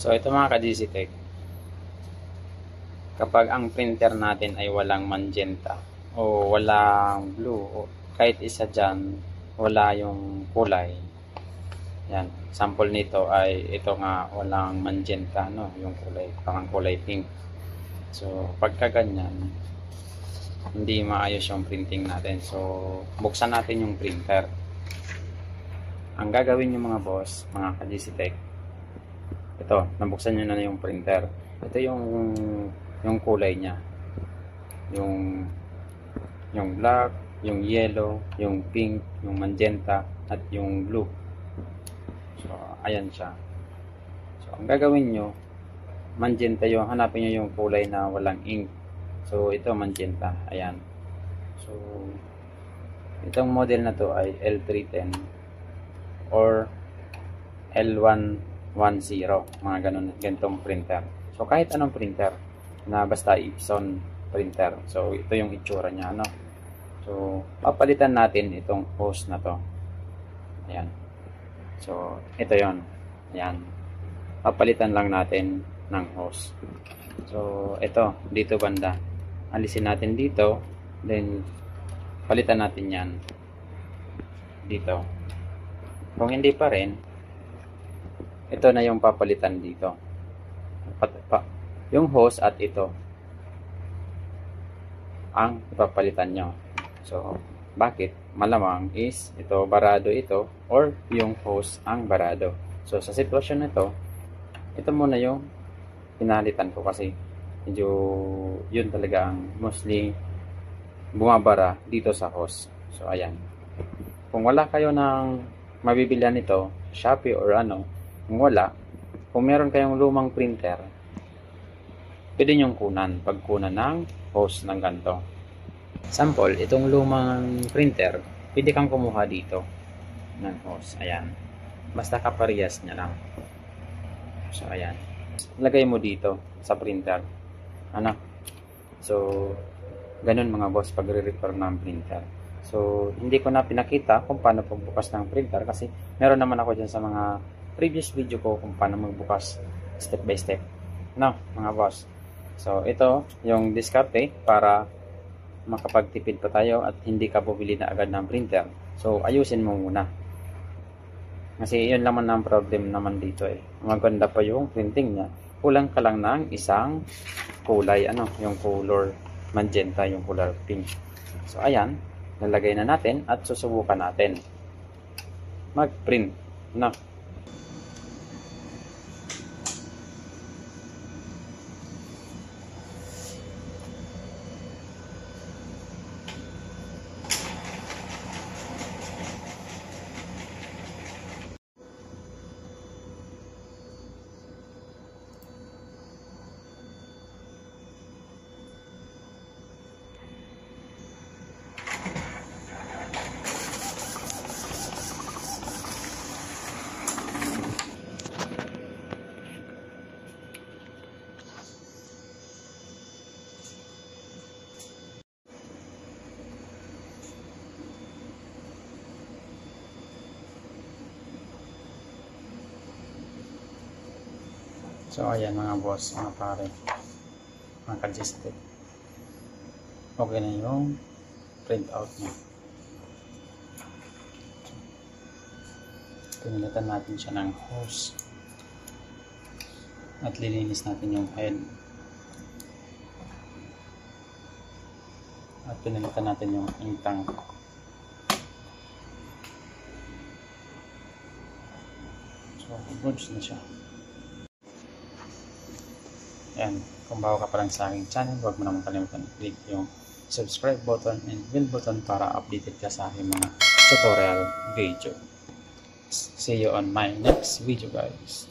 So ito mga ka-GC Tech, kapag ang printer natin ay walang magenta o walang blue o kahit isa dyan wala yung kulay, yan, sample nito ay ito nga walang magenta, no, yung kulay, parang kulay pink. So pagka ganyan, hindi maayos yung printing natin. So buksan natin yung printer. Ang gagawin nyo mga boss, mga ka-GC Tech, ito, nabuksan nyo na yung printer. Ito yung kulay niya. Yung black, yung yellow, yung pink, yung magenta, at yung blue. So, ayan siya. So, ang gagawin nyo, magenta yung, hanapin nyo yung kulay na walang ink. So, ito magenta. Ayan. So, itong model na to ay L310 or L110, mga ganitong printer. So kahit anong printer na basta Epson printer. So ito yung itsura niya, no? So papalitan natin itong hose na to. Ayan. So ito yon. Ayan. Papalitan lang natin ng hose. So ito, dito banda. Alisin natin dito, then palitan natin yan dito. Kung hindi pa rin, ito na yung papalitan dito. Yung hose at ito ang ipapalitan nyo. So, bakit? Malamang is ito barado ito or yung hose ang barado. So, sa sitwasyon na ito muna yung pinalitan ko kasi medyo yun talaga ang mostly bumabara dito sa hose. So, ayan. Kung wala kayo ng mabibilihan nito Shopee or ano, kung meron kayong lumang printer, pwede nyong pagkunan ng hose ng ganito. Sample, itong lumang printer, pwede kang kumuha dito ng hose. Ayan. Basta kaparehas niya lang. So, ayan. Lagay mo dito sa printer. Ano? So, ganun mga boss pag re-repair ng printer. So, hindi ko na pinakita kung paano pagbukas ng printer kasi meron naman ako dyan sa mga previous video ko kung paano magbukas step by step. No, mga boss. So, ito yung diskarte para makapagtipid pa tayo at hindi ka bumili na agad ng printer. So, ayusin mo muna. Kasi yun naman ang problem naman dito eh. Maganda pa yung printing niya. Kulang ka lang ng isang kulay, yung color magenta, yung color pink. So, ayan. Nalagay na natin at susubukan natin mag-print. No? So, ayan mga boss, mga pare, mga ka-GC Tech. Okay na yung print out niya. Pinilitan natin siya ng hose. At lilinis natin yung head. At pinilitan natin yung ink tank. So, goods na siya. Yan, kung bago ka pa lang sa aking channel, huwag mo naman kalimutan i-click yung subscribe button and bell button para updated ka sa aking mga tutorial video. See you on my next video guys.